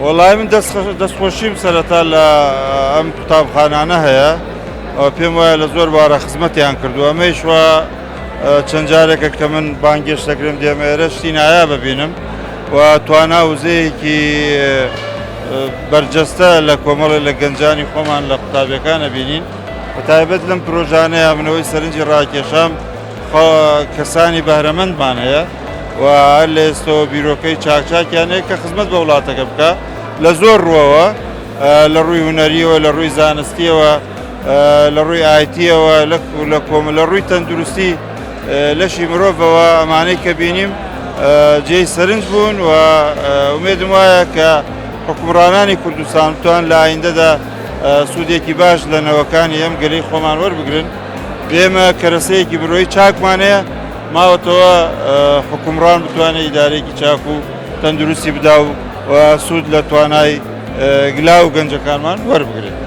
وەڵای من دەستخۆشیم سەرەتا لە ئەم قوتابخانانە هەیە پێم وایە لە زۆر بارە خزمەتیان کردو ئەمەیش وە چەند جارێکە کە من بانگێش دەکرم دێمێرە شتی نایا ببینم و توانا وزەیەکی بەرجەستە لە کۆمەڵی لە گەنجانی خۆمان لە قوتابیەکانە بینین بەتایبەت لەم پرۆژانەیە منەوەی سەرنجی ڕاکێشام کەسانی بەهرەمەندمان هەیە و هەر لە ئێستەوە بیرۆکەی چاکچاکیانەیە کە خزمەت بە وڵاتەکە بکە لە زۆر ڕوەوە لە ڕووی هونەریەوە لە ڕووی زانستیەوە لە ڕووی ئایتیەوە لە ڕووی تەندروستی لەشی مرۆڤەوە ئەمانەی کە بینیم جێی سەرنج بوون و ئومێدم وایە کە حکومڕانانی کوردستان بتوان لە ئایندەدا سوودێکی باش لە نەوەکانی ئەم گەلەی خۆمان وەربگرن پێمە کەرەسەیەکی برۆی چاکمانەیە ماوەتەوە حکومڕان بتوانێت ئیدارێکی چاک و تەندروستی بدا و سوود لە توانای گلا و گەنجەکانمان وەربگرێت.